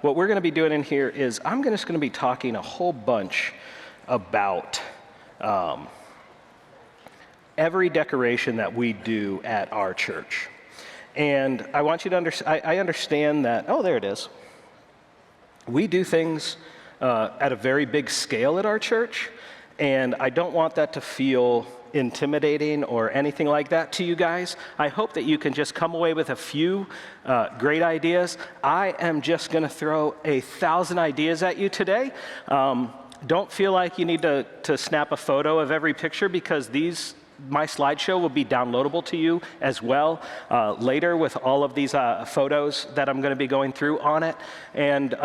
What we're going to be doing in here is I'm just going to be talking a whole bunch about every decoration that we do at our church. And I want you to understand, I understand that, oh, there it is. We do things at a very big scale at our church, and I don't want that to feel intimidating or anything like that to you guys. I hope that you can just come away with a few great ideas. I am just going to throw 1,000 ideas at you today. Don't feel like you need to snap a photo of every picture, because my slideshow will be downloadable to you as well later with all of these photos that I'm going to be going through on it. And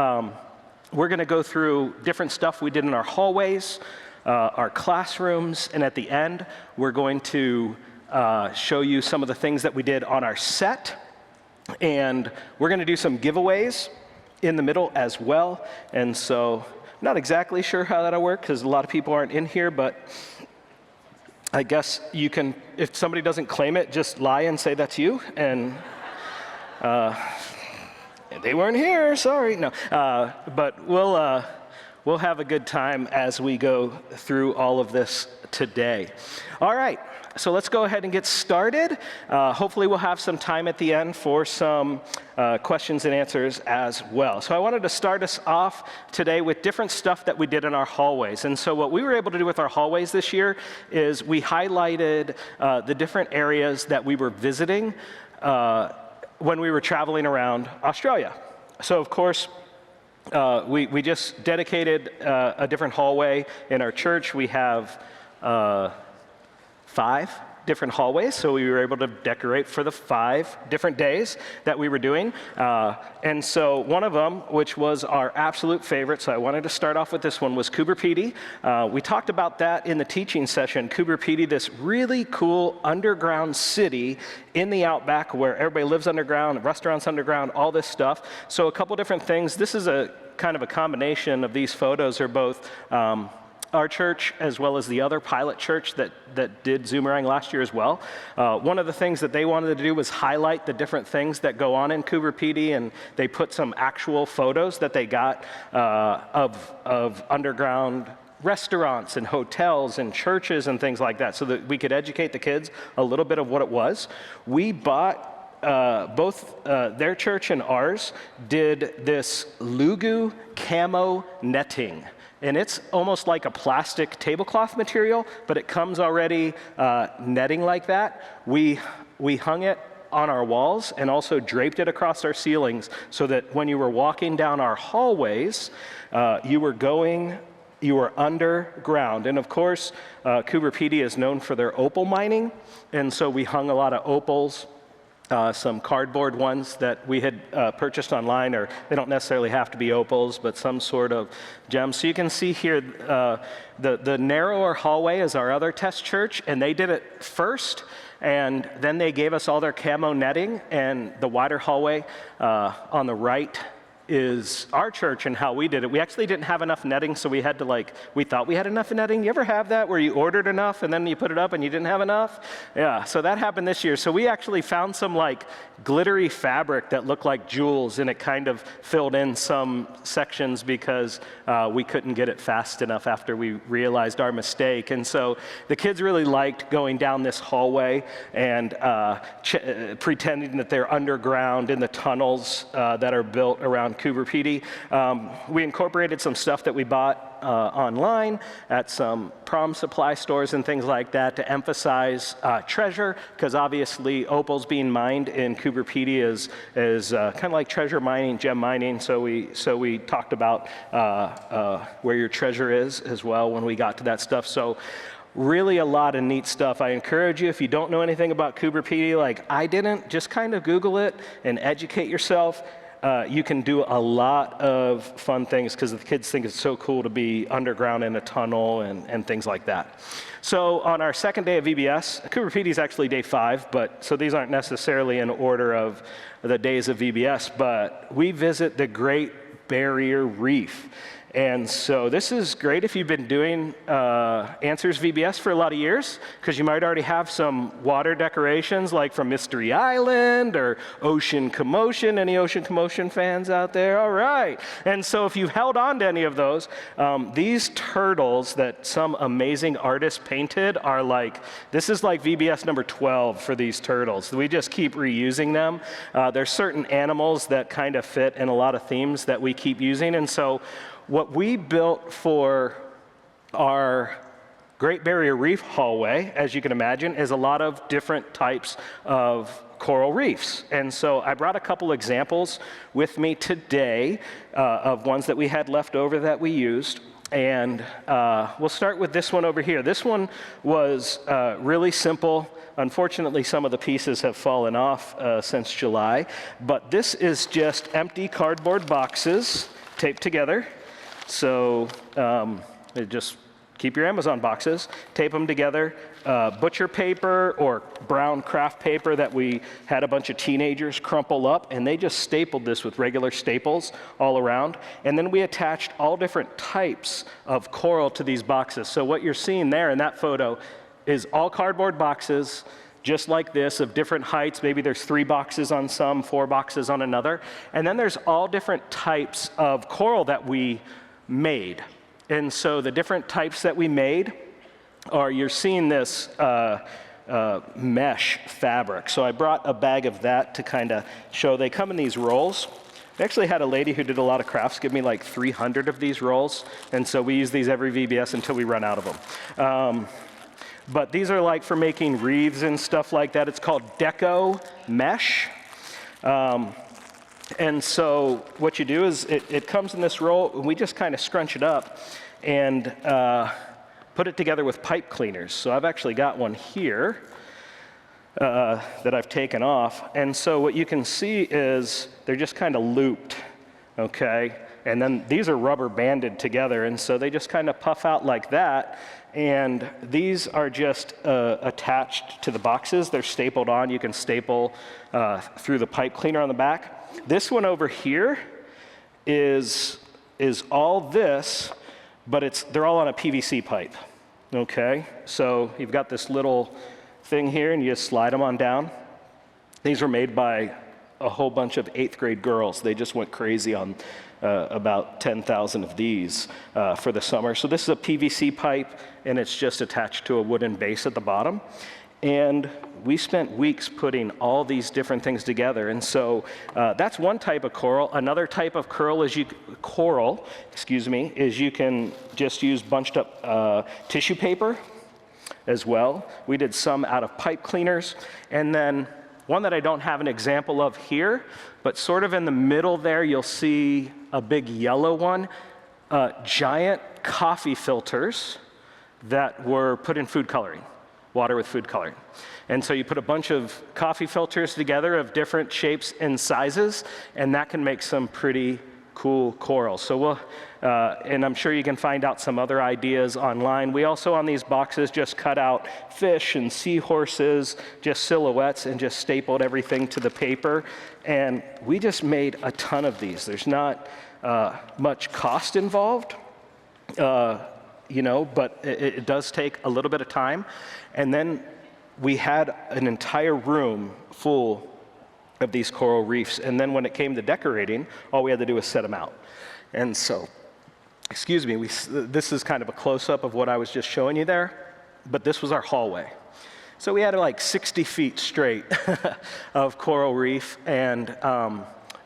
we're going to go through different stuff we did in our hallways, our classrooms, and at the end, we're going to show you some of the things that we did on our set. And we're going to do some giveaways in the middle as well. And so I'm not exactly sure how that'll work, because a lot of people aren't in here, but I guess you can, if somebody doesn't claim it, just lie and say that's you, and they weren't here, sorry. No, but we'll have a good time as we go through all of this today. All right, so let's go ahead and get started. Hopefully we'll have some time at the end for some questions and answers as well. So I wanted to start us off today with different stuff that we did in our hallways. And so what we were able to do with our hallways this year is we highlighted the different areas that we were visiting when we were traveling around Australia. So of course, we just dedicated a different hallway in our church. We have 5 different hallways, so we were able to decorate for the 5 different days that we were doing. And so one of them, which was our absolute favorite, so I wanted to start off with this one, was Coober Pedy. We talked about that in the teaching session. Coober Pedy, this really cool underground city in the outback where everybody lives underground, restaurants underground, all this stuff. So a couple different things. This is a kind of a combination of these photos are both our church as well as the other pilot church that did Zoomerang last year as well. One of the things that they wanted to do was highlight the different things that go on in Coober Pedy, and they put some actual photos that they got of underground restaurants and hotels and churches and things like that, so that we could educate the kids a little bit of what it was. We bought both their church and ours did this Lugu camo netting. And it's almost like a plastic tablecloth material, but it comes already netting like that. We hung it on our walls and also draped it across our ceilings, so that when you were walking down our hallways, you were underground. And of course, Coober Pedy is known for their opal mining, and so we hung a lot of opals. Some cardboard ones that we had purchased online, or they don't necessarily have to be opals, but some sort of gems. So you can see here, the narrower hallway is our other test church, and they did it first, and then they gave us all their camo netting, and the wider hallway on the right is our church and how we did it. We actually didn't have enough netting, so we had to we thought we had enough netting. You ever have that where you ordered enough and then you put it up and you didn't have enough? Yeah, so that happened this year. So we actually found some glittery fabric that looked like jewels, and it kind of filled in some sections because we couldn't get it fast enough after we realized our mistake. And so the kids really liked going down this hallway and pretending that they're underground in the tunnels that are built around Coober Pedy. We incorporated some stuff that we bought online at some prom supply stores and things like that to emphasize treasure, because obviously opals being mined in Coober Pedy is kind of like treasure mining, gem mining. So we talked about where your treasure is as well when we got to that stuff. So really a lot of neat stuff. I encourage you, if you don't know anything about Coober Pedy like I didn't, just kind of Google it and educate yourself. You can do a lot of fun things, because the kids think it's so cool to be underground in a tunnel and things like that. So on our second day of VBS, Coober Pedy is actually day 5, so these aren't necessarily in order of the days of VBS, but we visit the Great Barrier Reef. And so this is great if you've been doing Answers VBS for a lot of years, because you might already have some water decorations like from Mystery Island or Ocean Commotion. Any Ocean Commotion fans out there? All right. And so if you've held on to any of those, these turtles that some amazing artist painted are like, this is like VBS number 12 for these turtles. We just keep reusing them. There's certain animals that kind of fit in a lot of themes that we keep using. And so what we built for our Great Barrier Reef hallway, as you can imagine, is a lot of different types of coral reefs. And so I brought a couple examples with me today of ones that we had left over that we used. And we'll start with this one over here. This one was really simple. Unfortunately, some of the pieces have fallen off since July. But this is just empty cardboard boxes taped together. So just keep your Amazon boxes, tape them together, butcher paper or brown craft paper that we had a bunch of teenagers crumple up, and they just stapled this with regular staples all around. And then we attached all different types of coral to these boxes. So what you're seeing there in that photo is all cardboard boxes, just like this, of different heights. Maybe there's 3 boxes on some, 4 boxes on another. And then there's all different types of coral that we made. And so the different types that we made are, you're seeing this mesh fabric. So I brought a bag of that to kind of show. They come in these rolls. I actually had a lady who did a lot of crafts give me like 300 of these rolls. And so we use these every VBS until we run out of them. But these are like for making wreaths and stuff like that. It's called Deco Mesh. And so what you do is it comes in this roll, and we just kind of scrunch it up and put it together with pipe cleaners. So I've actually got one here that I've taken off. And so what you can see is they're just kind of looped, okay? And then these are rubber banded together, and so they just kind of puff out like that. And these are just attached to the boxes. They're stapled on. You can staple through the pipe cleaner on the back. This one over here is all this, but they're all on a PVC pipe, okay? So you've got this little thing here, and you just slide them on down. These were made by a whole bunch of 8th grade girls. They just went crazy on about 10,000 of these for the summer. So this is a PVC pipe, and it's just attached to a wooden base at the bottom. And we spent weeks putting all these different things together. And so that's one type of coral. Another type of coral is you can just use bunched up tissue paper as well. We did some out of pipe cleaners. And then one that I don't have an example of here, but sort of in the middle there, you'll see a big yellow one, giant coffee filters that were put in food coloring. Water with food coloring. And so you put a bunch of coffee filters together of different shapes and sizes, and that can make some pretty cool coral. So and I'm sure you can find out some other ideas online. We also, on these boxes, just cut out fish and seahorses, just silhouettes, and just stapled everything to the paper. And we just made a ton of these. There's not much cost involved. But it does take a little bit of time. And then we had an entire room full of these coral reefs. And then when it came to decorating, all we had to do was set them out. And so, this is kind of a close-up of what I was just showing you there, but this was our hallway. So we had like 60 feet straight of coral reef, and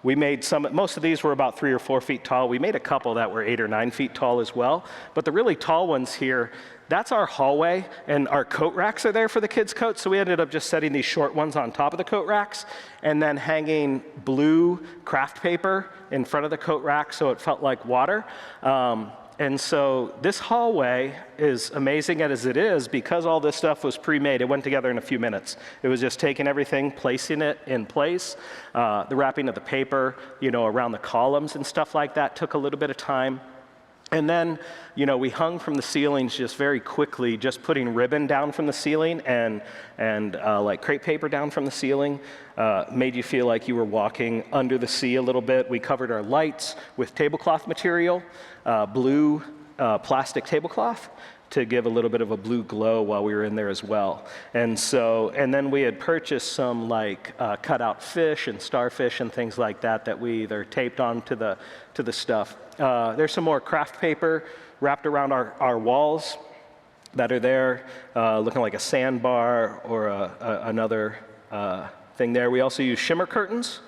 we made most of these were about 3 or 4 feet tall. We made a couple that were 8 or 9 feet tall as well. But the really tall ones here, that's our hallway, and our coat racks are there for the kids' coats. So we ended up just setting these short ones on top of the coat racks and then hanging blue craft paper in front of the coat rack so it felt like water. And so this hallway is amazing as it is because all this stuff was pre-made. It went together in a few minutes. It was just taking everything, placing it in place. The wrapping of the paper, around the columns and stuff like that took a little bit of time. And then, we hung from the ceilings just very quickly, just putting ribbon down from the ceiling and like crepe paper down from the ceiling. Made you feel like you were walking under the sea a little bit. We covered our lights with tablecloth material, blue plastic tablecloth, to give a little bit of a blue glow while we were in there as well. And then we had purchased some cut out fish and starfish and things like that we either taped onto the stuff. There's some more craft paper wrapped around our walls that are there, looking like a sandbar or another thing there. We also use shimmer curtains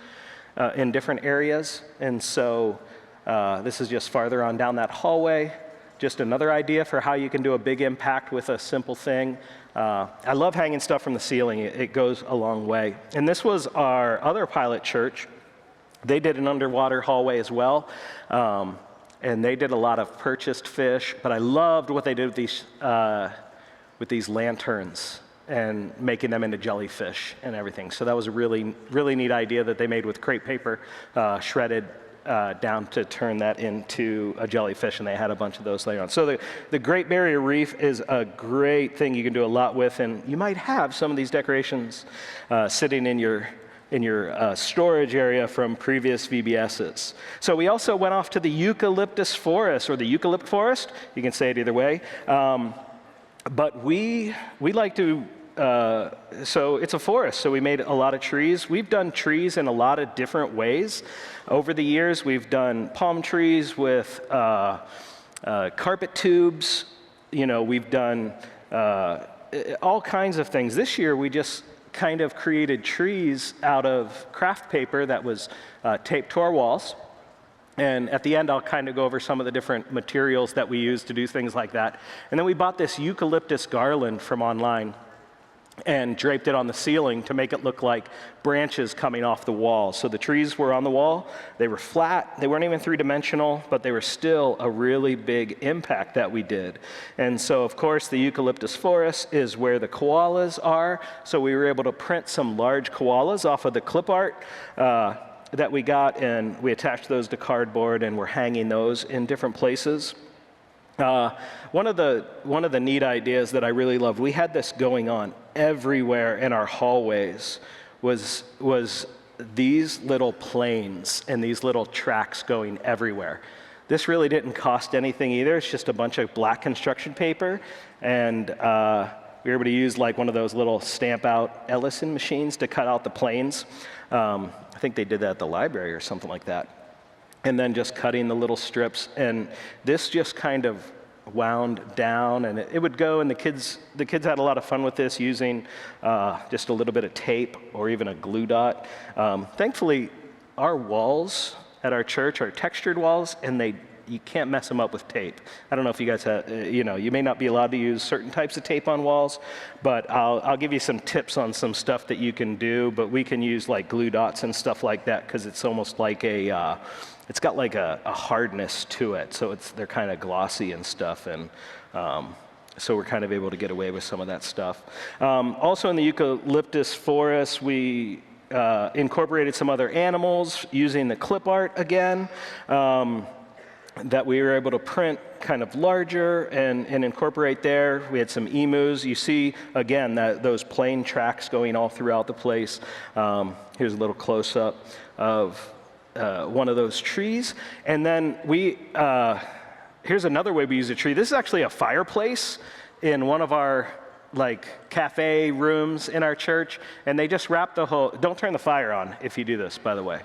in different areas. And so this is just farther on down that hallway. Just another idea for how you can do a big impact with a simple thing. I love hanging stuff from the ceiling. It goes a long way. And this was our other pilot church. They did an underwater hallway as well. And they did a lot of purchased fish. But I loved what they did with these lanterns and making them into jellyfish and everything. So that was a really, really neat idea that they made with crepe paper, shredded down to turn that into a jellyfish, and they had a bunch of those later on. So the Great Barrier Reef is a great thing you can do a lot with, and you might have some of these decorations sitting in your storage area from previous VBSs. So we also went off to the eucalyptus forest, or the eucalypt forest. You can say it either way. But we like to, so it's a forest, so we made a lot of trees. We've done trees in a lot of different ways. Over the years, we've done palm trees with carpet tubes. We've done all kinds of things. This year, we just kind of created trees out of craft paper that was taped to our walls. And at the end, I'll kind of go over some of the different materials that we use to do things like that. And then we bought this eucalyptus garland from online and draped it on the ceiling to make it look like branches coming off the wall. So the trees were on the wall, they were flat, they weren't even three-dimensional, but they were still a really big impact that we did. And so, of course, the eucalyptus forest is where the koalas are, so we were able to print some large koalas off of the clip art that we got, and we attached those to cardboard, and we're hanging those in different places. One of the neat ideas that I really loved, we had this going on everywhere in our hallways, was these little planes and these little tracks going everywhere. This really didn't cost anything either. It's just a bunch of black construction paper, and we were able to use like one of those little stamp out Ellison machines to cut out the planes. I think they did that at the library or something like that. And then just cutting the little strips, and this just kind of wound down, and it would go, and the kids had a lot of fun with this, using just a little bit of tape or even a glue dot. Thankfully, our walls at our church are textured walls, and you can't mess them up with tape. I don't know if you guys have, you may not be allowed to use certain types of tape on walls, but I'll give you some tips on some stuff that you can do, but we can use like glue dots and stuff like that, because it's almost like it's got like a hardness to it, so they're kind of glossy and stuff, and so we're kind of able to get away with some of that stuff. Also in the eucalyptus forest, we incorporated some other animals using the clip art again, that we were able to print kind of larger and incorporate there. We had some emus. You see, again, those plane tracks going all throughout the place. Here's a little close-up of one of those trees. And then here's another way we use a tree. This is actually a fireplace in one of our cafe rooms in our church, and they just wrapped the whole, don't turn the fire on if you do this, by the way.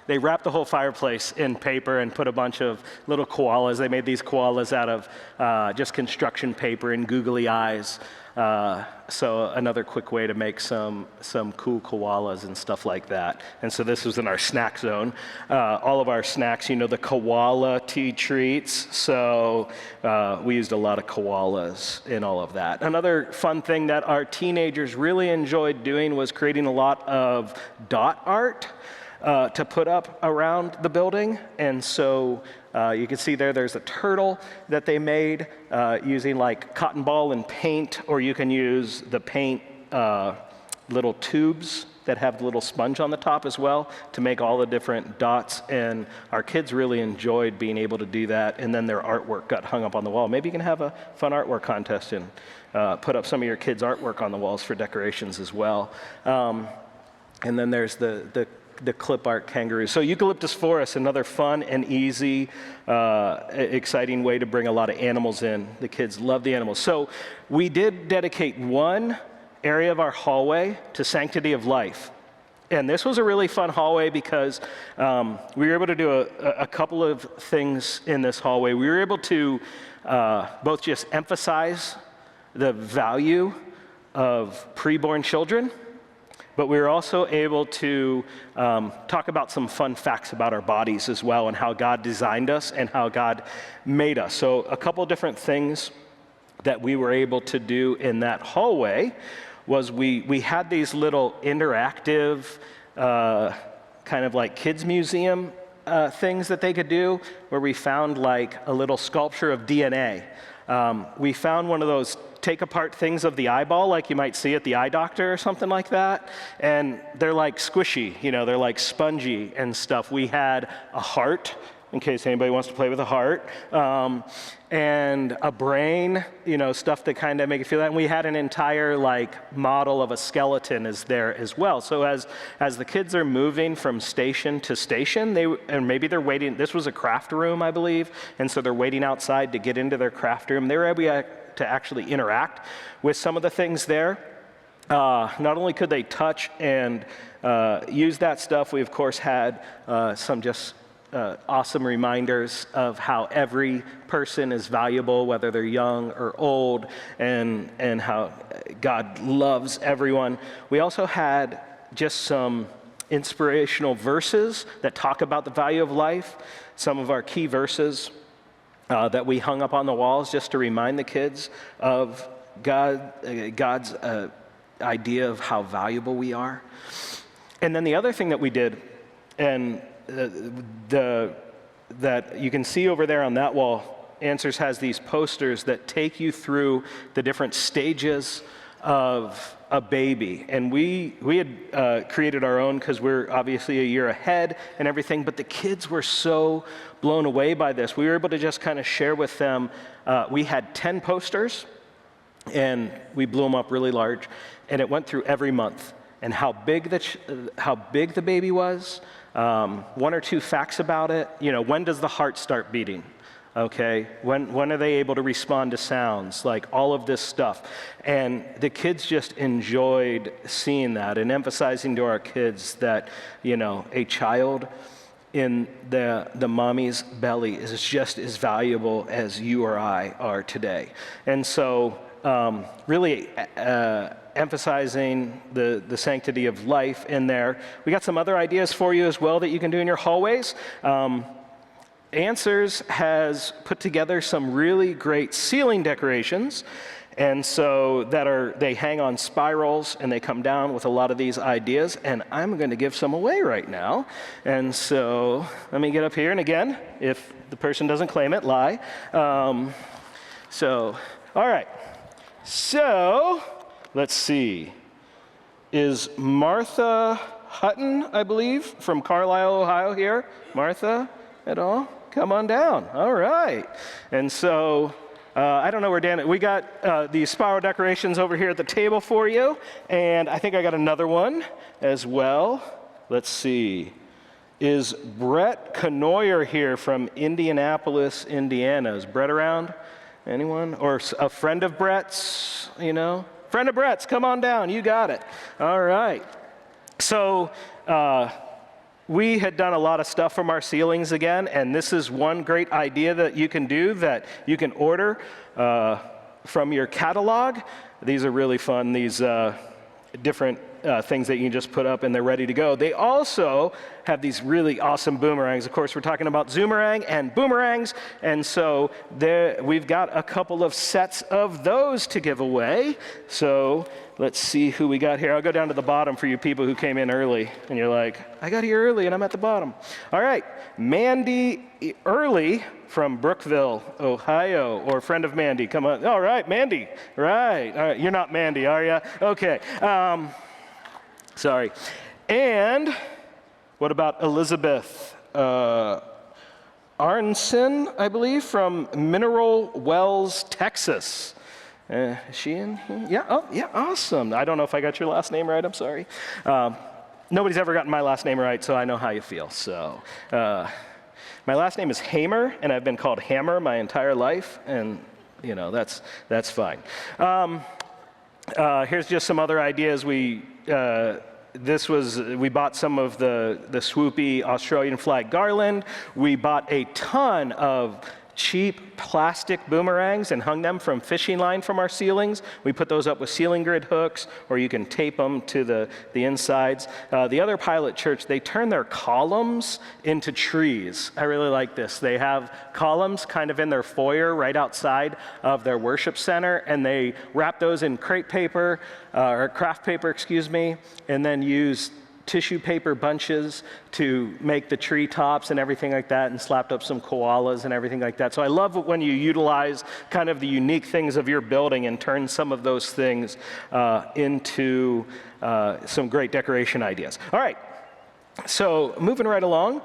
They wrapped the whole fireplace in paper and put a bunch of little koalas. They made these koalas out of just construction paper and googly eyes. So another quick way to make some cool koalas and stuff like that. And so this was in our snack zone. All of our snacks, the koala tea treats. So we used a lot of koalas in all of that. Another fun thing that our teenagers really enjoyed doing was creating a lot of dot art to put up around the building. And so you can see there's a turtle that they made using like cotton ball and paint, or you can use the paint little tubes that have the little sponge on the top as well to make all the different dots, and our kids really enjoyed being able to do that, and then their artwork got hung up on the wall. Maybe you can have a fun artwork contest and put up some of your kids' artwork on the walls for decorations as well. And then there's the clip art kangaroo. So eucalyptus forest, another fun and easy, exciting way to bring a lot of animals in. The kids love the animals. So we did dedicate one area of our hallway to sanctity of life. And this was a really fun hallway because we were able to do a couple of things in this hallway. We were able to both just emphasize the value of preborn children, but we were also able to talk about some fun facts about our bodies as well, and how God designed us and how God made us. So a couple different things that we were able to do in that hallway was we had these little interactive kind of like kids museum things that they could do, where we found like a little sculpture of DNA. We found one of those take apart things of the eyeball, like you might see at the eye doctor or something like that, and they're like squishy, they're like spongy and stuff. We had a heart, in case anybody wants to play with a heart, and a brain, stuff that kind of make you feel that. And we had an entire like model of a skeleton is there as well. So as the kids are moving from station to station, and maybe they're waiting, this was a craft room, I believe, and so they're waiting outside to get into their craft room. They were able to actually interact with some of the things there. Not only could they touch and use that stuff, we of course had some just awesome reminders of how every person is valuable, whether they're young or old, and how God loves everyone. We also had just some inspirational verses that talk about the value of life, some of our key verses that we hung up on the walls just to remind the kids of God's idea of how valuable we are. And then the other thing that we did, and that you can see over there on that wall, Answers has these posters that take you through the different stages of a baby. And we had created our own because we're obviously a year ahead and everything, but the kids were so blown away by this. We were able to just kind of share with them. We had 10 posters, and we blew them up really large, and it went through every month, and how big the baby was, one or two facts about it. When does the heart start beating? Okay, when are they able to respond to sounds? Like all of this stuff. And the kids just enjoyed seeing that and emphasizing to our kids that, a child in the mommy's belly is just as valuable as you or I are today. And so really emphasizing the sanctity of life in there. We got some other ideas for you as well that you can do in your hallways. Answers has put together some really great ceiling decorations, and so they hang on spirals and they come down with a lot of these ideas, and I'm going to give some away right now. And so let me get up here, and again, if the person doesn't claim it, lie. All right. So let's see. Is Martha Hutton, I believe, from Carlisle, Ohio here? Martha at all? Come on down. All right. And so I don't know where Dan is. We got these spiral decorations over here at the table for you. And I think I got another one as well. Let's see. Is Brett Canoyer here from Indianapolis, Indiana? Is Brett around? Anyone? Or a friend of Brett's, Friend of Brett's, come on down. You got it. All right. So we had done a lot of stuff from our ceilings again, and this is one great idea that you can do that you can order from your catalog. These are really fun, these different things that you can just put up and they're ready to go. They also have these really awesome boomerangs. Of course, we're talking about Zoomerang and boomerangs, and so we've got a couple of sets of those to give away. So let's see who we got here. I'll go down to the bottom for you people who came in early, and you're like, I got here early and I'm at the bottom. All right, Mandy Early from Brookville, Ohio, or friend of Mandy, come on. All right, Mandy, right. All right. You're not Mandy, are you? Okay. Sorry. And what about Elizabeth Arnson, I believe, from Mineral Wells, Texas? Is she in here? Yeah, oh, yeah, awesome. I don't know if I got your last name right, I'm sorry. Nobody's ever gotten my last name right, so I know how you feel. So, my last name is Hamer, and I've been called Hammer my entire life, and you know, that's fine. Here's just some other ideas. We bought some of the swoopy Australian flag garland. We bought a ton of cheap plastic boomerangs and hung them from fishing line from our ceilings. We put those up with ceiling grid hooks, or you can tape them to the insides. The other pilot church, they turn their columns into trees. I really like this. They have columns kind of in their foyer right outside of their worship center, and they wrap those in crepe paper, or craft paper, excuse me, and then use tissue paper bunches to make the tree tops and everything like that, and slapped up some koalas and everything like that. So I love when you utilize kind of the unique things of your building and turn some of those things into some great decoration ideas. All right, so moving right along.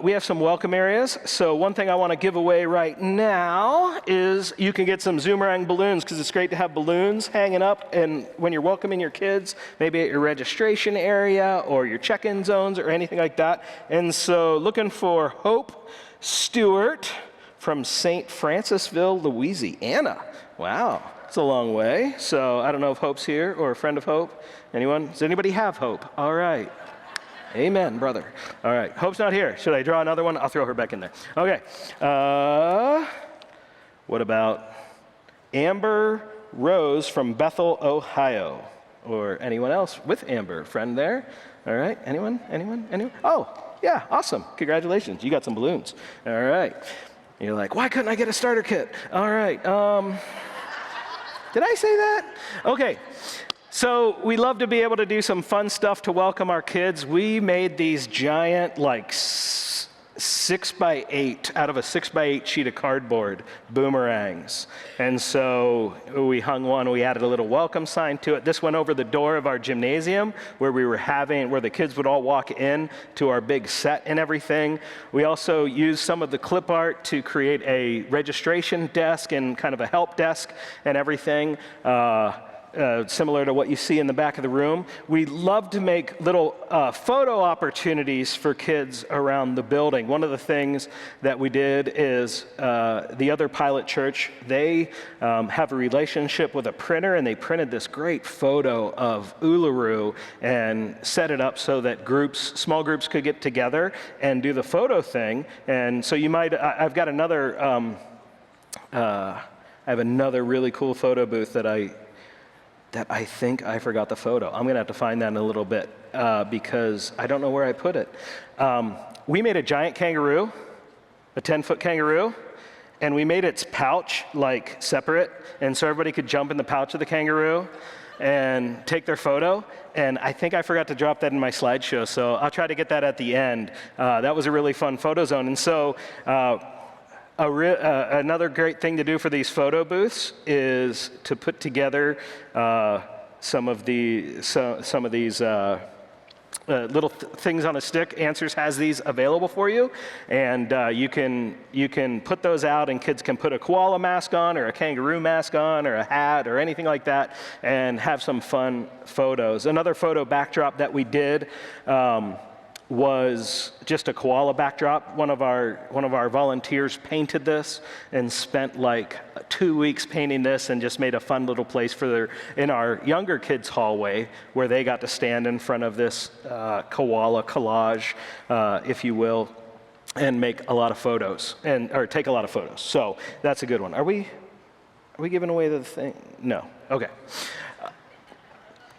We have some welcome areas. So one thing I want to give away right now is you can get some Zoomerang balloons, because it's great to have balloons hanging up and when you're welcoming your kids, maybe at your registration area or your check-in zones or anything like that. And so looking for Hope Stewart from St. Francisville, Louisiana. Wow, that's a long way. So I don't know if Hope's here or a friend of Hope. Anyone? Does anybody have Hope? All right. Amen, brother. All right, Hope's not here. Should I draw another one? I'll throw her back in there. Okay. What about Amber Rose from Bethel, Ohio? Or anyone else with Amber? Friend there? All right, anyone? Oh, yeah, awesome. Congratulations, you got some balloons. All right. You're like, why couldn't I get a starter kit? All right. Did I say that? Okay. So we love to be able to do some fun stuff to welcome our kids. We made these giant, like 6x8 out of a 6x8 sheet of cardboard boomerangs. And so we hung one, we added a little welcome sign to it. This went over the door of our gymnasium where the kids would all walk in to our big set and everything. We also used some of the clip art to create a registration desk and kind of a help desk and everything. Similar to what you see in the back of the room. We love to make little photo opportunities for kids around the building. One of the things that we did is the other pilot church, they have a relationship with a printer, and they printed this great photo of Uluru and set it up so that small groups could get together and do the photo thing. And so I've got another, I have another really cool photo booth that I think I forgot the photo. I'm going to have to find that in a little bit because I don't know where I put it. We made a giant kangaroo, a 10-foot kangaroo, and we made its pouch like separate, and so everybody could jump in the pouch of the kangaroo and take their photo. And I think I forgot to drop that in my slideshow, so I'll try to get that at the end. That was a really fun photo zone. And so another great thing to do for these photo booths is to put together some of these little things on a stick. Answers has these available for you, and you can put those out, and kids can put a koala mask on or a kangaroo mask on or a hat or anything like that and have some fun photos. Another photo backdrop that we did was just a koala backdrop. One of our volunteers painted this and spent like 2 weeks painting this, and just made a fun little place in our younger kids' hallway where they got to stand in front of this koala collage, if you will, and make a lot of photos or take a lot of photos. So that's a good one. Are we giving away the thing? No. Okay.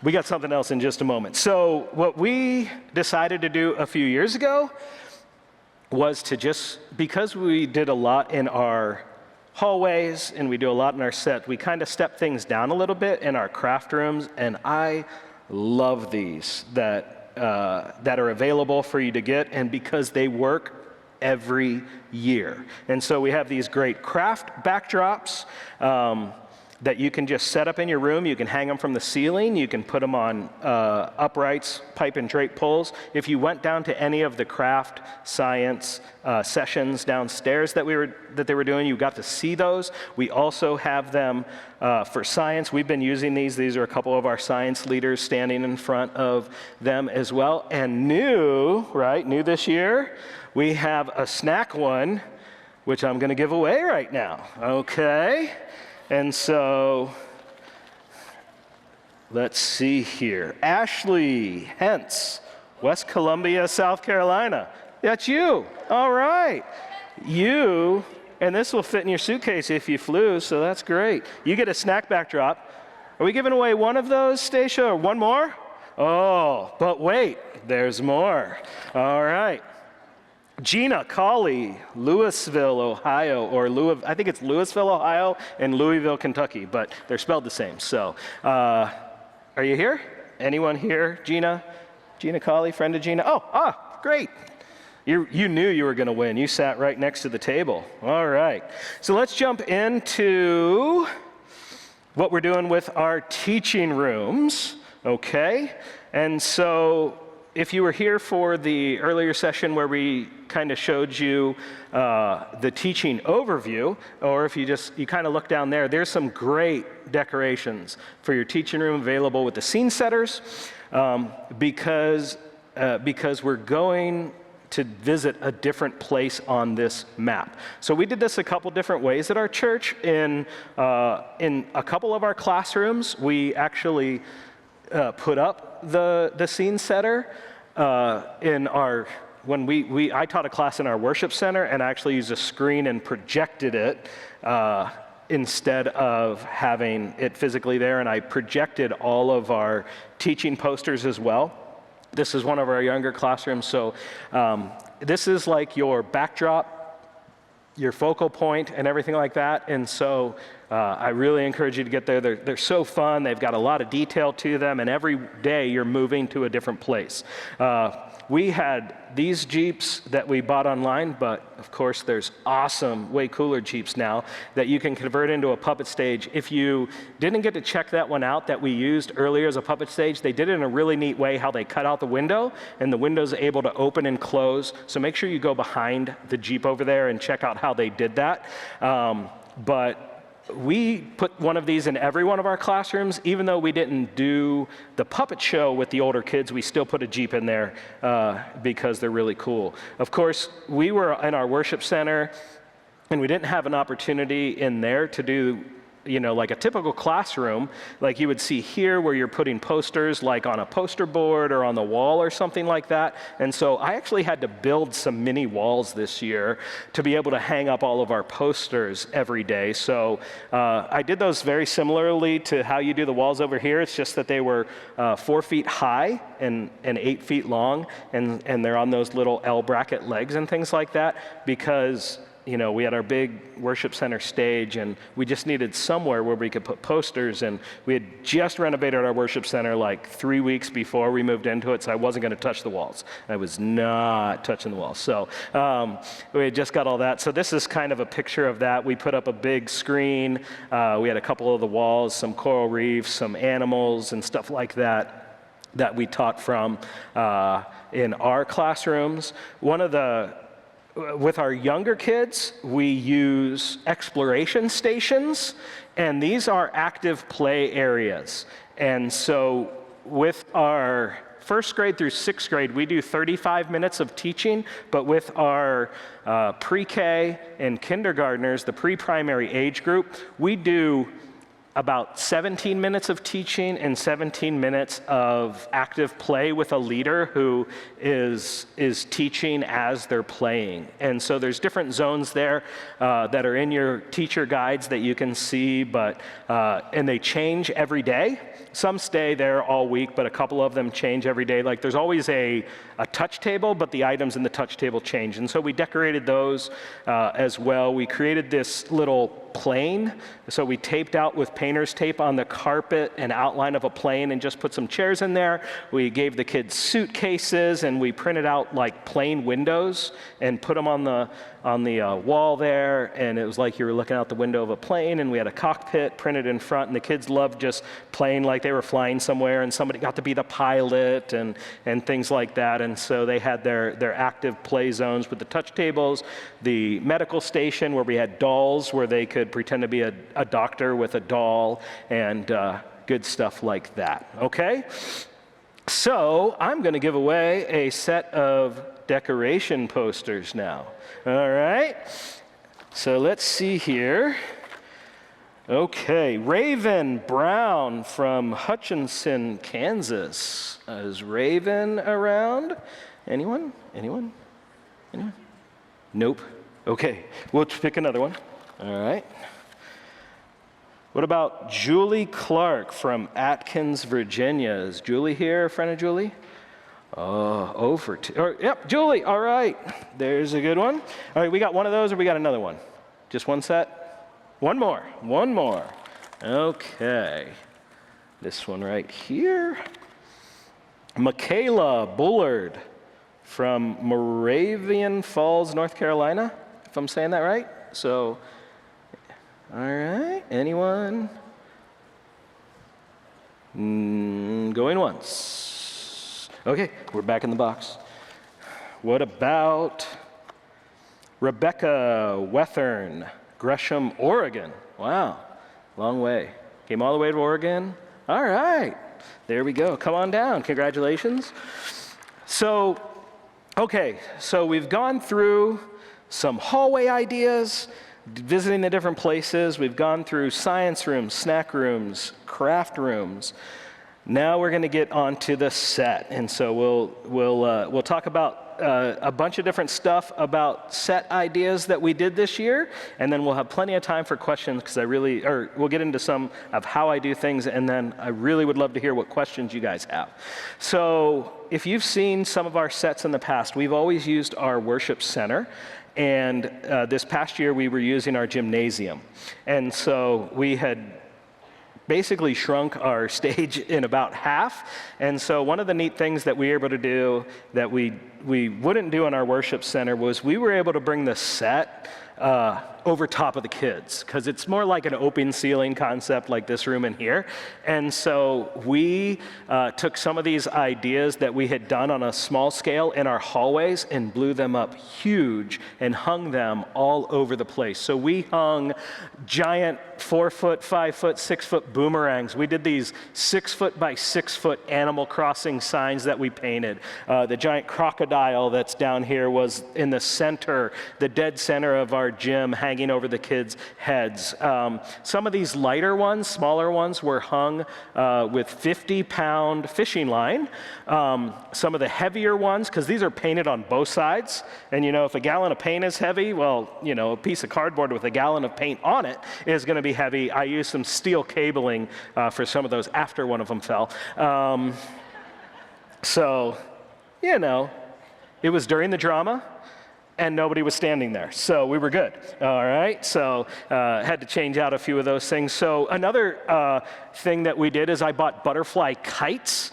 We got something else in just a moment. So what we decided to do a few years ago was to because we did a lot in our hallways and we do a lot in our set, we kind of stepped things down a little bit in our craft rooms, and I love these that are available for you to get, and because they work every year. And so we have these great craft backdrops. that you can just set up in your room. You can hang them from the ceiling. You can put them on uprights, pipe and drape poles. If you went down to any of the craft science sessions downstairs that they were doing, you got to see those. We also have them for science. We've been using these. These are a couple of our science leaders standing in front of them as well. And new this year, we have a snack one, which I'm going to give away right now. Okay. And so, let's see here. Ashley Hentz, West Columbia, South Carolina. That's you. All right. You, and this will fit in your suitcase if you flew, so that's great. You get a snack backdrop. Are we giving away one of those, Stacia, or one more? Oh, but wait, there's more. All right. Gina Colley, Louisville, Ohio, or I think it's Louisville, Ohio, and Louisville, Kentucky, but they're spelled the same. So, are you here? Anyone here? Gina? Gina Colley, friend of Gina? Great. You knew you were going to win. You sat right next to the table. All right. So let's jump into what we're doing with our teaching rooms, okay? And so, if you were here for the earlier session where we kind of showed you the teaching overview, or if you kind of look down there, there's some great decorations for your teaching room available with the scene setters, because we're going to visit a different place on this map. So we did this a couple different ways at our church. In a couple of our classrooms, we actually put up the scene setter in our, I taught a class in our worship center and actually used a screen and projected it instead of having it physically there, and I projected all of our teaching posters as well. This is one of our younger classrooms, so this is like your backdrop, your focal point, and everything like that, and so I really encourage you to get there. They're so fun. They've got a lot of detail to them, and every day you're moving to a different place. We had these Jeeps that we bought online, but of course there's awesome, way cooler Jeeps now that you can convert into a puppet stage. If you didn't get to check that one out that we used earlier as a puppet stage, they did it in a really neat way, how they cut out the window, and the window's able to open and close. So make sure you go behind the Jeep over there and check out how they did that. But we put one of these in every one of our classrooms. Even though we didn't do the puppet show with the older kids, we still put a Jeep in there because they're really cool. Of course, we were in our worship center, and we didn't have an opportunity in there to do, like a typical classroom, like you would see here where you're putting posters like on a poster board or on the wall or something like that. And so I actually had to build some mini walls this year to be able to hang up all of our posters every day. So I did those very similarly to how you do the walls over here. It's just that they were 4 feet high and 8 feet long, and they're on those little L bracket legs and things like that, because we had our big worship center stage, and we just needed somewhere where we could put posters, and we had just renovated our worship center like 3 weeks before we moved into it, so I wasn't going to touch the walls. I was not touching the walls. So we had just got all that. So this is kind of a picture of that. We put up a big screen. We had a couple of the walls, some coral reefs, some animals, and stuff like that we taught from in our classrooms. With our younger kids, we use exploration stations, and these are active play areas. And so with our first grade through sixth grade, we do 35 minutes of teaching, but with our pre-K and kindergartners, the pre-primary age group, we do about 17 minutes of teaching and 17 minutes of active play with a leader who is teaching as they're playing. And so there's different zones there that are in your teacher guides that you can see, and they change every day. Some stay there all week, but a couple of them change every day. Like there's always a touch table, but the items in the touch table change. And so we decorated those as well. We created this little plane. So we taped out with painter's tape on the carpet an outline of a plane and just put some chairs in there. We gave the kids suitcases, and we printed out like plane windows and put them on the wall there, and it was like you were looking out the window of a plane, and we had a cockpit printed in front, and the kids loved just playing like they were flying somewhere, and somebody got to be the pilot and things like that. And so they had their active play zones with the touch tables, the medical station where we had dolls where they could pretend to be a doctor with a doll, and good stuff like that, okay? So I'm going to give away a set of decoration posters now. All right, so let's see here. Okay, Raven Brown from Hutchinson, Kansas. Is Raven around? Anyone? Nope. Okay, we'll pick another one. All right. What about Julie Clark from Atkins, Virginia? Is Julie here, a friend of Julie? Oh, yep, Julie, all right. There's a good one. All right, we got one of those, or we got another one? Just one set? One more. Okay. This one right here. Michaela Bullard from Moravian Falls, North Carolina, if I'm saying that right. So, all right, anyone? Going once. Okay, we're back in the box. What about Rebecca Wethern, Gresham, Oregon? Wow, long way. Came all the way to Oregon. All right, there we go. Come on down. Congratulations. So, okay, so we've gone through some hallway ideas, visiting the different places. We've gone through science rooms, snack rooms, craft rooms. Now we're going to get onto the set, and so we'll talk about a bunch of different stuff about set ideas that we did this year, and then we'll have plenty of time for questions because we'll get into some of how I do things, and then I really would love to hear what questions you guys have. So if you've seen some of our sets in the past, we've always used our worship center. And this past year we were using our gymnasium, and so we had basically shrunk our stage in about half. And so one of the neat things that we were able to do that we wouldn't do in our worship center was we were able to bring the set over top of the kids, because it's more like an open ceiling concept like this room in here. And so we took some of these ideas that we had done on a small scale in our hallways and blew them up huge and hung them all over the place. So we hung giant 4-foot, 5-foot, 6-foot boomerangs. We did these 6-foot by 6-foot Animal Crossing signs that we painted. The giant crocodile that's down here was in the center, the dead center of our gym, hanging over the kids' heads. Some of these lighter ones, smaller ones, were hung with 50-pound fishing line. Some of the heavier ones, because these are painted on both sides, and if a gallon of paint is heavy, well, a piece of cardboard with a gallon of paint on it is going to be heavy. I used some steel cabling for some of those after one of them fell. So, it was during the drama, and nobody was standing there, so we were good. All right, so had to change out a few of those things. So another thing that we did is I bought butterfly kites.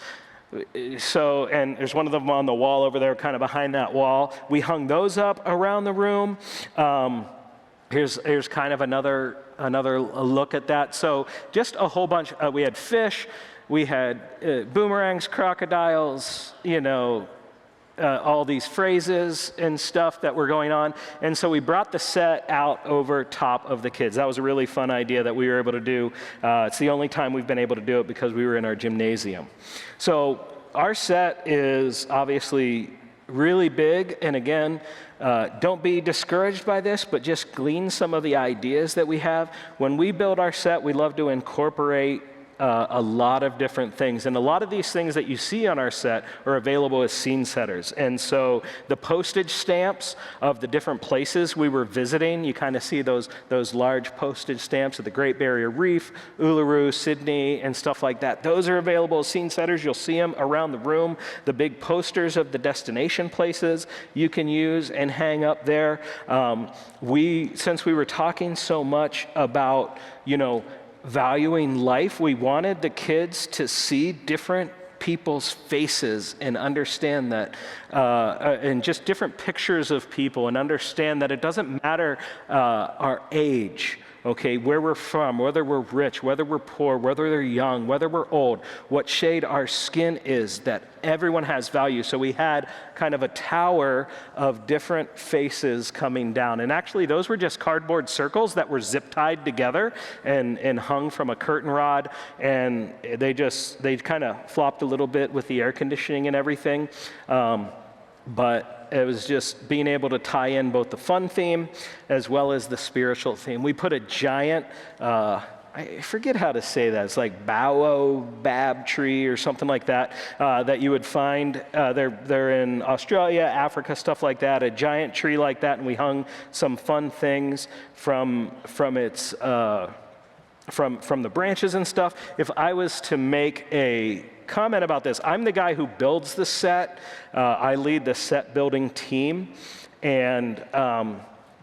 So, and there's one of them on the wall over there, kind of behind that wall. We hung those up around the room. Here's kind of another look at that. So just a whole bunch. We had fish, we had boomerangs, crocodiles, all these phrases and stuff that were going on. And so we brought the set out over top of the kids. That was a really fun idea that we were able to do. It's the only time we've been able to do it because we were in our gymnasium. So our set is obviously really big. And again, don't be discouraged by this, but just glean some of the ideas that we have. When we build our set, we love to incorporate a lot of different things. And a lot of these things that you see on our set are available as scene setters. And so the postage stamps of the different places we were visiting, you kind of see those large postage stamps of the Great Barrier Reef, Uluru, Sydney, and stuff like that. Those are available as scene setters. You'll see them around the room. The big posters of the destination places you can use and hang up there. Since we were talking so much about, valuing life. We wanted the kids to see different people's faces and understand that, and just different pictures of people, and understand that it doesn't matter our age, okay, where we're from, whether we're rich, whether we're poor, whether they're young, whether we're old, what shade our skin is, that everyone has value. So we had kind of a tower of different faces coming down. And actually, those were just cardboard circles that were zip tied together and hung from a curtain rod. And they kind of flopped a little bit with the air conditioning and everything. But it was just being able to tie in both the fun theme as well as the spiritual theme. We put a giant, I forget how to say that. It's like baobab tree or something like that, that you would find. They're in Australia, Africa, stuff like that. A giant tree like that, and we hung some fun things from its from the branches and stuff. If I was to make a comment about this, I'm the guy who builds the set. I lead the set building team, and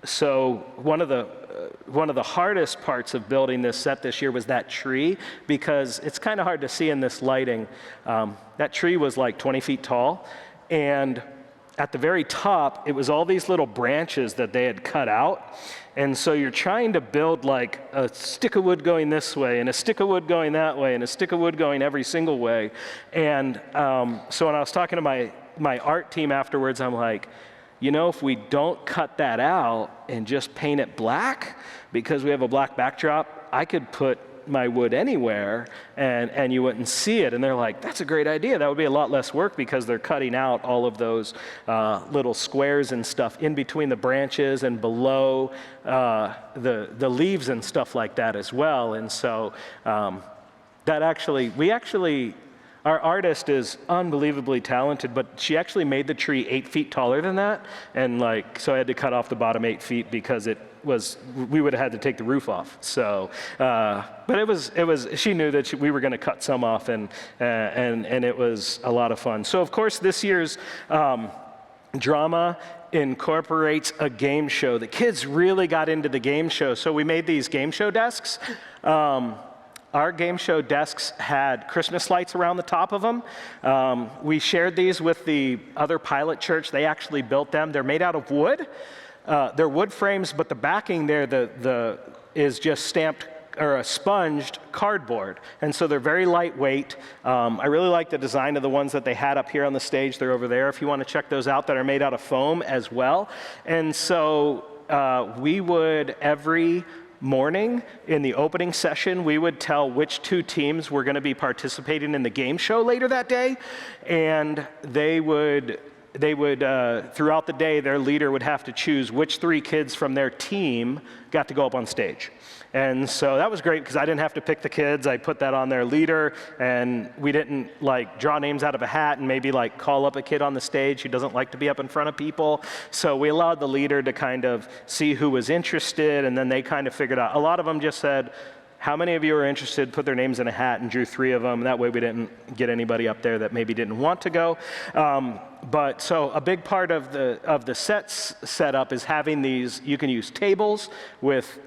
so one of the hardest parts of building this set this year was that tree, because it's kind of hard to see in this lighting. That tree was like 20 feet tall, and at the very top, it was all these little branches that they had cut out. And so you're trying to build like a stick of wood going this way, and a stick of wood going that way, and a stick of wood going every single way. And so when I was talking to my art team afterwards, I'm like, you know, if we don't cut that out and just paint it black, because we have a black backdrop, I could put my wood anywhere and you wouldn't see it. And they're like, that's a great idea. That would be a lot less work, because they're cutting out all of those little squares and stuff in between the branches and below the leaves and stuff like that as well. And so our artist is unbelievably talented, but she actually made the tree 8 feet taller than that. And so I had to cut off the bottom 8 feet, because we would have had to take the roof off. So, but she knew that we were going to cut some off, and it was a lot of fun. So of course, this year's drama incorporates a game show. The kids really got into the game show. So we made these game show desks. Our game show desks had Christmas lights around the top of them. We shared these with the other pilot church. They actually built them. They're made out of wood. They're wood frames, but the backing there is just stamped or a sponged cardboard. And so they're very lightweight. I really like the design of the ones that they had up here on the stage. They're over there if you want to check those out, that are made out of foam as well. And so we would, every morning in the opening session, we would tell which 2 teams were going to be participating in the game show later that day. And they would throughout the day, their leader would have to choose which 3 kids from their team got to go up on stage. And so that was great, because I didn't have to pick the kids. I put that on their leader, and we didn't draw names out of a hat and maybe call up a kid on the stage who doesn't like to be up in front of people. So we allowed the leader to kind of see who was interested, and then they kind of figured out. A lot of them just said, how many of you are interested, put their names in a hat, and drew 3 of them. That way we didn't get anybody up there that maybe didn't want to go. But so a big part of the sets setup is having these. You can use tables with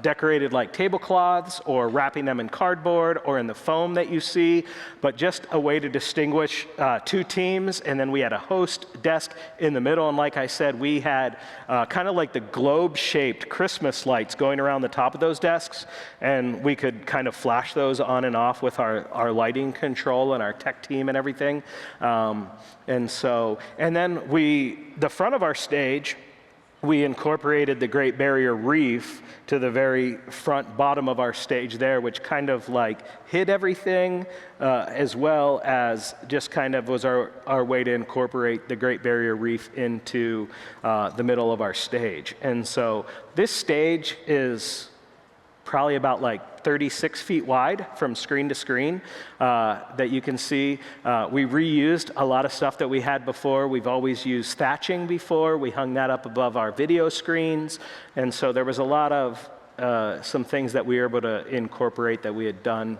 decorated tablecloths, or wrapping them in cardboard or in the foam that you see, but just a way to distinguish 2 teams. And then we had a host desk in the middle, and like I said, we had kind of like the globe-shaped Christmas lights going around the top of those desks, and we could kind of flash those on and off with our lighting control and our tech team and everything. And then the front of our stage, we incorporated the Great Barrier Reef to the very front bottom of our stage there, which kind of hid everything, as well as just kind of was our way to incorporate the Great Barrier Reef into the middle of our stage. And so this stage is probably about 36 feet wide from screen to screen that you can see. We reused a lot of stuff that we had before. We've always used thatching before. We hung that up above our video screens. And so there was a lot of some things that we were able to incorporate that we had done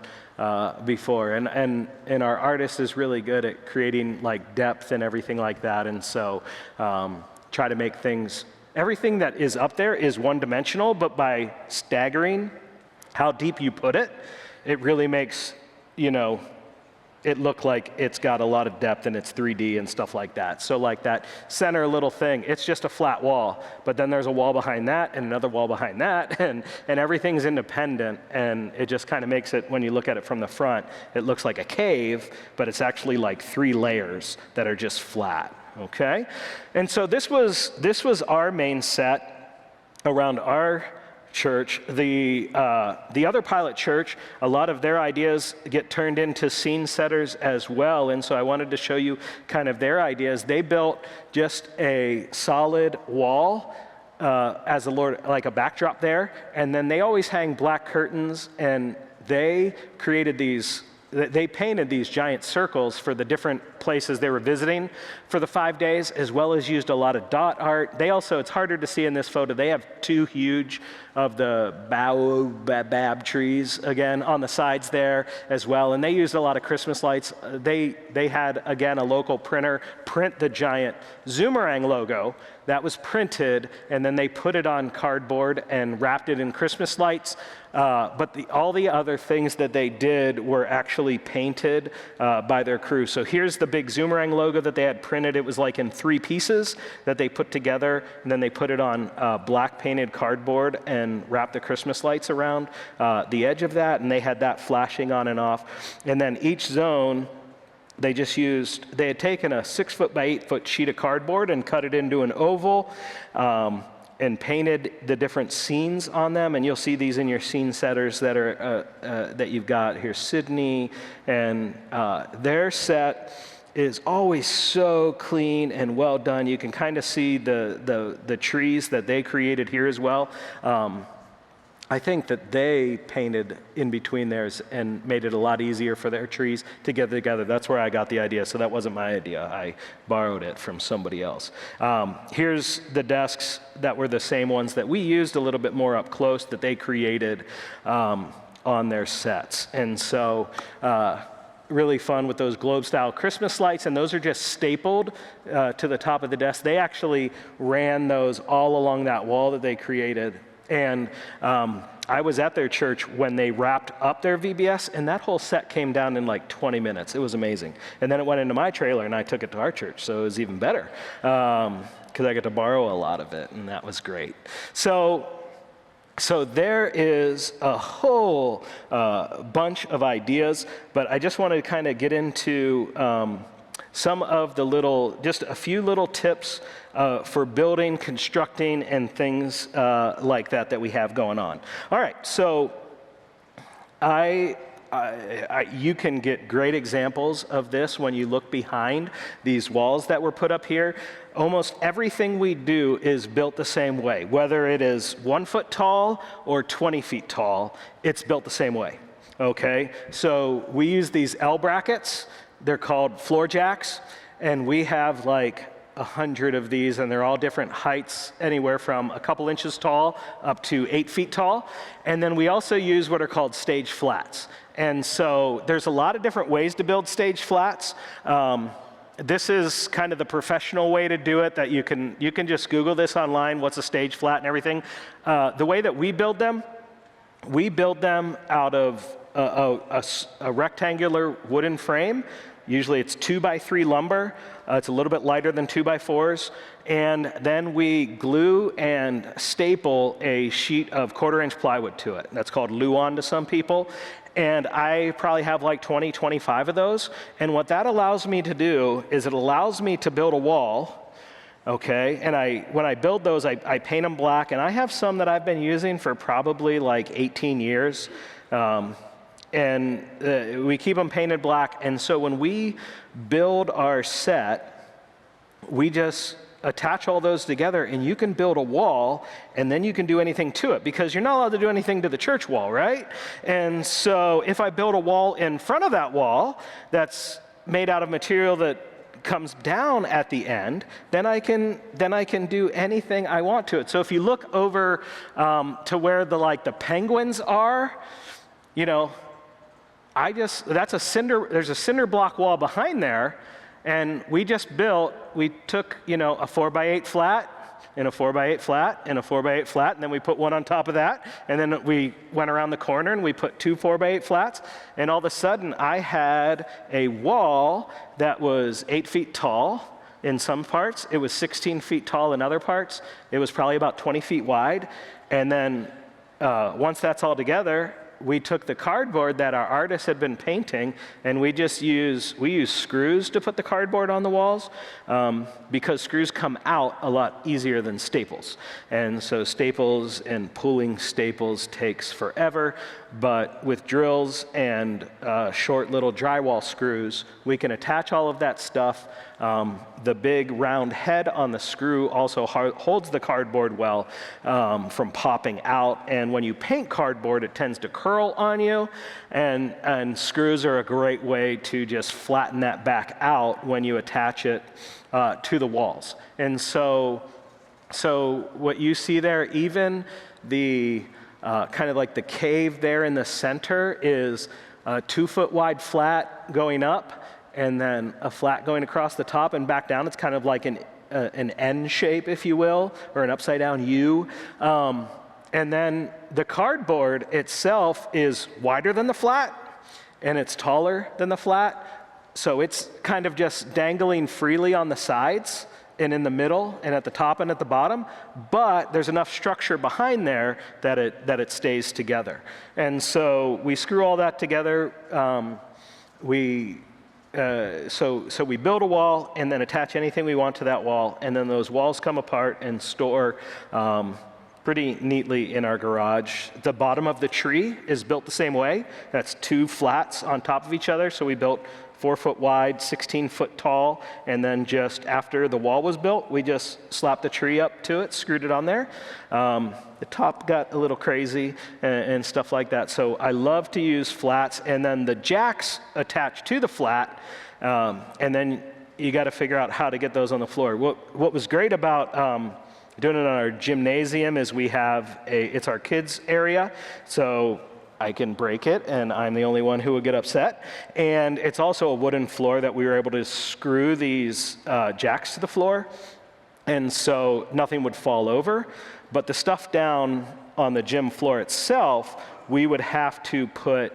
before. And our artist is really good at creating depth and everything like that. And so try to make things, everything that is up there is one-dimensional, but by staggering how deep you put it, it really makes, it look like it's got a lot of depth and it's 3D and stuff like that. So like that center little thing, it's just a flat wall, but then there's a wall behind that and another wall behind that, and everything's independent, and it just kind of makes it, when you look at it from the front, it looks like a cave, but it's actually like 3 layers that are just flat, okay? And so this was our main set around our church. The other pilot church, a lot of their ideas get turned into scene setters as well, and so I wanted to show you kind of their ideas. They built just a solid wall as like a backdrop there, and then they always hang black curtains, and they painted these giant circles for the different places they were visiting for the 5 days, as well as used a lot of dot art. They also, it's harder to see in this photo, they have 2 huge of the baobab trees, again, on the sides there as well. And they used a lot of Christmas lights. They had, again, a local printer print the giant Zoomerang logo that was printed, and then they put it on cardboard and wrapped it in Christmas lights. But all the other things that they did were actually painted by their crew. So here's the big Zoomerang logo that they had printed. It was like in 3 pieces that they put together, and then they put it on black painted cardboard and wrapped the Christmas lights around the edge of that, and they had that flashing on and off. And then each zone, they had taken a 6-foot by 8-foot sheet of cardboard and cut it into an oval, and painted the different scenes on them. And you'll see these in your scene setters that are that you've got. Here's Sydney, and their set is always so clean and well done. You can kind of see the trees that they created here as well. I think that they painted in between theirs and made it a lot easier for their trees to get together. That's where I got the idea, so that wasn't my idea. I borrowed it from somebody else. Here's the desks that were the same ones that we used a little bit more up close that they created on their sets. And so really fun with those globe-style Christmas lights, and those are just stapled to the top of the desk. They actually ran those all along that wall that they created. And I was at their church when they wrapped up their VBS, and that whole set came down in like 20 minutes. It was amazing. And then it went into my trailer, and I took it to our church, so it was even better because I got to borrow a lot of it, and that was great. So there is a whole bunch of ideas, but I just want to kind of get into some of the just a few little tips for building, constructing, and things like that we have going on. All right, so you can get great examples of this when you look behind these walls that were put up here. Almost everything we do is built the same way. Whether it is 1 foot tall or 20 feet tall, it's built the same way, okay? So we use these L brackets. They're called floor jacks, and we have like 100 of these, and they're all different heights, anywhere from a couple inches tall up to 8 feet tall. And then we also use what are called stage flats. And so there's a lot of different ways to build stage flats. This is kind of the professional way to do it, that you can just Google this online, what's a stage flat and everything. The way that we build them out of a rectangular wooden frame. Usually it's 2x3 lumber. It's a little bit lighter than 2x4s. And then we glue and staple a sheet of 1/4-inch plywood to it. That's called luan to some people. And I probably have like 20, 25 of those. And what that allows me to do is it allows me to build a wall, okay? And when I build those, I paint them black. And I have some that I've been using for probably like 18 years. And we keep them painted black. And so when we build our set, we just attach all those together, and you can build a wall, and then you can do anything to it, because you're not allowed to do anything to the church wall, right? And so if I build a wall in front of that wall that's made out of material that comes down at the end, then I can do anything I want to it. So if you look over to where the penguins are, there's a cinder block wall behind there, and we took, a 4x8 flat, and a 4x8 flat, and a 4x8 flat, and then we put one on top of that, and then we went around the corner and we put 2 4x8 flats, and all of a sudden I had a wall that was 8 feet tall in some parts. It was 16 feet tall in other parts. It was probably about 20 feet wide, and then once that's all together, we took the cardboard that our artist had been painting, and we use screws to put the cardboard on the walls, because screws come out a lot easier than staples. And so staples and pulling staples takes forever, but with drills and short little drywall screws, we can attach all of that stuff. The big round head on the screw also holds the cardboard well from popping out, and when you paint cardboard, it tends to curl on you, and screws are a great way to just flatten that back out when you attach it to the walls. And so what you see there, even the kind of like the cave there in the center is a 2-foot wide flat going up, and then a flat going across the top and back down. It's kind of like an N shape, if you will, or an upside down U. And then the cardboard itself is wider than the flat, and it's taller than the flat. So it's kind of just dangling freely on the sides and in the middle and at the top and at the bottom, but there's enough structure behind there that it stays together. And so we screw all that together. So we build a wall and then attach anything we want to that wall, and then those walls come apart and store pretty neatly in our garage. The bottom of the tree is built the same way. That's 2 flats on top of each other. So we built 4 foot wide, 16 foot tall, and then just after the wall was built, we just slapped the tree up to it, screwed it on there. The top got a little crazy and stuff like that. So I love to use flats, and then the jacks attach to the flat, and then you got to figure out how to get those on the floor. What was great about doing it on our gymnasium is it's our kids area, so I can break it, and I'm the only one who would get upset. And it's also a wooden floor that we were able to screw these jacks to the floor, and so nothing would fall over. But the stuff down on the gym floor itself, we would have to put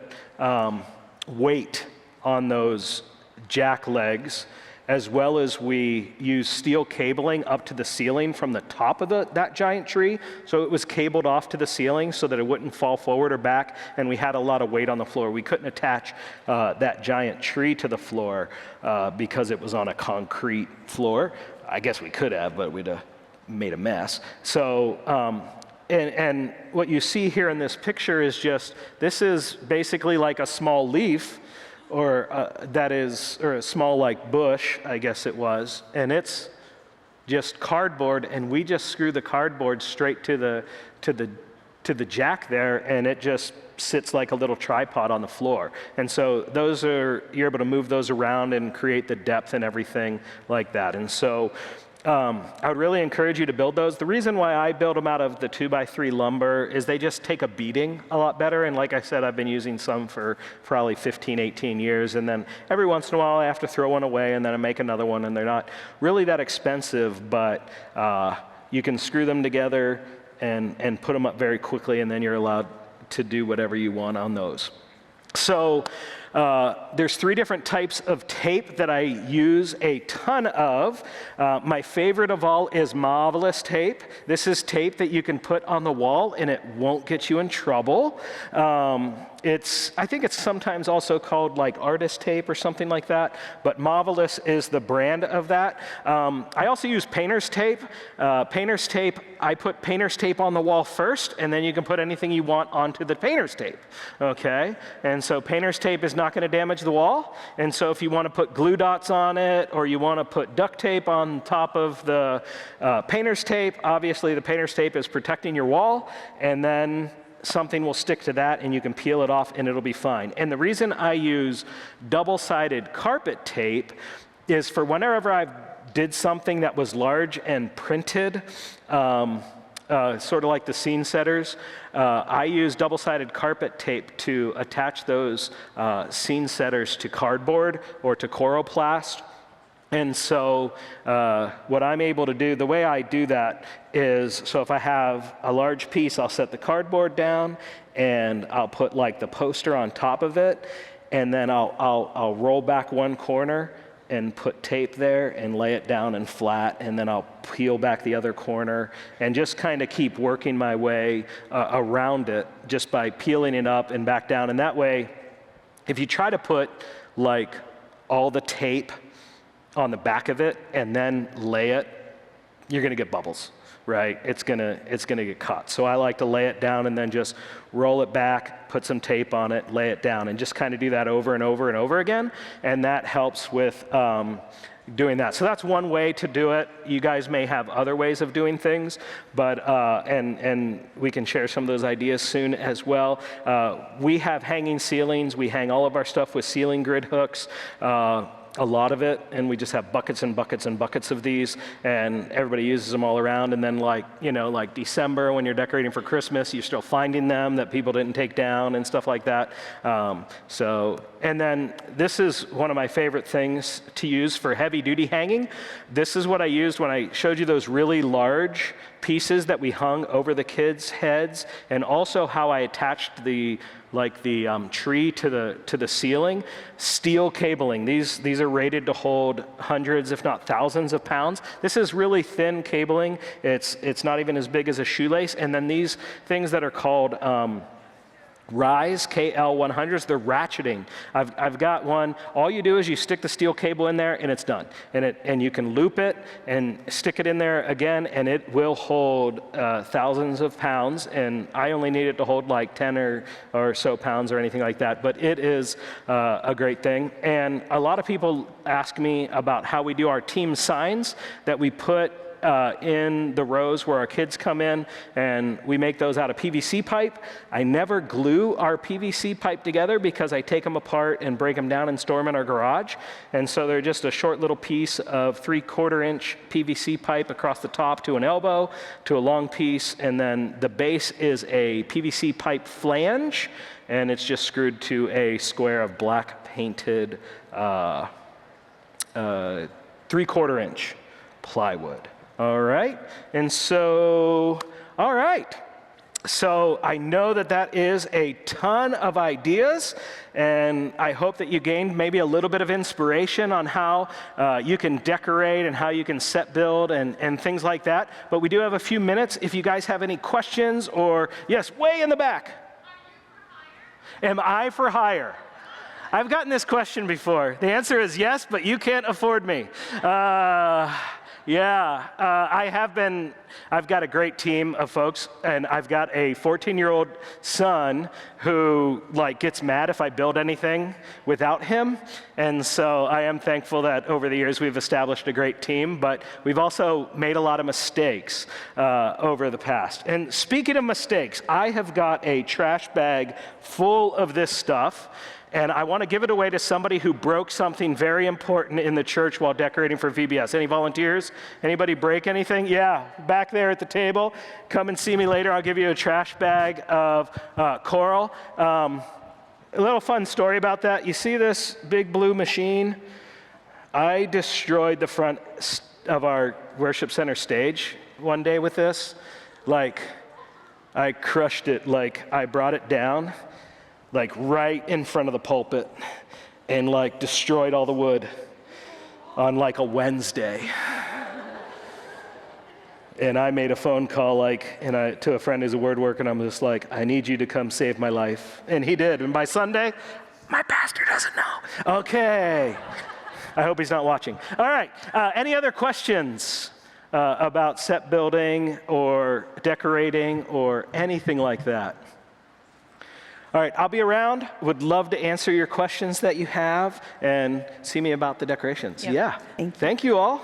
weight on those jack legs, as well as we use steel cabling up to the ceiling from the top of that giant tree. So it was cabled off to the ceiling so that it wouldn't fall forward or back, and we had a lot of weight on the floor. We couldn't attach that giant tree to the floor because it was on a concrete floor. I guess we could have, but we'd have made a mess. So, and what you see here in this picture is this is basically like a small leaf, or a small like bush, I guess it was, and it's just cardboard, and we just screw the cardboard straight to the jack there, and it just sits like a little tripod on the floor. And so you're able to move those around and create the depth and everything like that. And so I would really encourage you to build those. The reason why I build them out of the 2x3 lumber is they just take a beating a lot better. And like I said, I've been using some for probably 15, 18 years. And then every once in a while I have to throw one away, and then I make another one. And they're not really that expensive, but you can screw them together and put them up very quickly, and then you're allowed to do whatever you want on those. So there's 3 different types of tape that I use a ton of. My favorite of all is Marvelous tape. This is tape that you can put on the wall and it won't get you in trouble. I think it's sometimes also called like artist tape or something like that, but Marvelous is the brand of that. I also use painter's tape. Painter's tape, I put painter's tape on the wall first, and then you can put anything you want onto the painter's tape, okay? And so painter's tape is not going to damage the wall, and so if you want to put glue dots on it, or you want to put duct tape on top of the painter's tape, obviously the painter's tape is protecting your wall, and then something will stick to that and you can peel it off and it'll be fine. And the reason I use double-sided carpet tape is for whenever I did something that was large and printed, sort of like the scene setters, I use double-sided carpet tape to attach those scene setters to cardboard or to coroplast. And so what I'm able to do, the way I do that is, so if I have a large piece, I'll set the cardboard down and I'll put like the poster on top of it, and then I'll roll back one corner and put tape there and lay it down and flat, and then I'll peel back the other corner and just kind of keep working my way around it just by peeling it up and back down. And that way, if you try to put like all the tape on the back of it and then lay it, you're gonna get bubbles, right? It's gonna get caught. So I like to lay it down and then just roll it back, put some tape on it, lay it down, and just kind of do that over and over and over again. And that helps with doing that. So that's one way to do it. You guys may have other ways of doing things, but and we can share some of those ideas soon as well. We have hanging ceilings. We hang all of our stuff with ceiling grid hooks. A lot of it, and we just have buckets and buckets and buckets of these, and everybody uses them all around. And then like December, when you're decorating for Christmas, you're still finding them that people didn't take down and stuff like that. And then this is one of my favorite things to use for heavy duty hanging. This is what I used when I showed you those really large pieces that we hung over the kids' heads, and also how I attached the tree to the ceiling. Steel cabling. These are rated to hold hundreds, if not thousands of pounds. This is really thin cabling. It's not even as big as a shoelace. And then these things that are called Rise KL100s, they're ratcheting. I've got one. All you do is you stick the steel cable in there and it's done. And you can loop it and stick it in there again, and it will hold thousands of pounds. And I only need it to hold like 10 or so pounds or anything like that. But it is a great thing. And a lot of people ask me about how we do our team signs that we put in the rows where our kids come in, and we make those out of PVC pipe. I never glue our PVC pipe together because I take them apart and break them down and store them in our garage. And so they're just a short little piece of 3/4 inch PVC pipe across the top to an elbow to a long piece, and then the base is a PVC pipe flange, and it's just screwed to a square of black painted 3/4 inch plywood. All right, and so, all right. So I know that is a ton of ideas, and I hope that you gained maybe a little bit of inspiration on how you can decorate and how you can set build and things like that. But we do have a few minutes if you guys have any questions, or, yes, way in the back. Am I for hire? I've gotten this question before. The answer is yes, but you can't afford me. I've got a great team of folks, and I've got a 14-year-old son who gets mad if I build anything without him. And so I am thankful that over the years we've established a great team, but we've also made a lot of mistakes over the past. And speaking of mistakes, I have got a trash bag full of this stuff. And I want to give it away to somebody who broke something very important in the church while decorating for VBS. Any volunteers? Anybody break anything? Yeah, back there at the table. Come and see me later. I'll give you a trash bag of coral. A little fun story about that. You see this big blue machine? I destroyed the front of our worship center stage one day with this. I crushed it. I brought it down right in front of the pulpit, and destroyed all the wood on a Wednesday. And I made a phone call to a friend who's a word worker, and I'm just I need you to come save my life. And he did. And by Sunday, my pastor doesn't know. Okay. I hope he's not watching. All right. Any other questions about set building or decorating or anything like that? All right, I'll be around. Would love to answer your questions that you have and see me about the decorations. Yep. Yeah. Thank you all.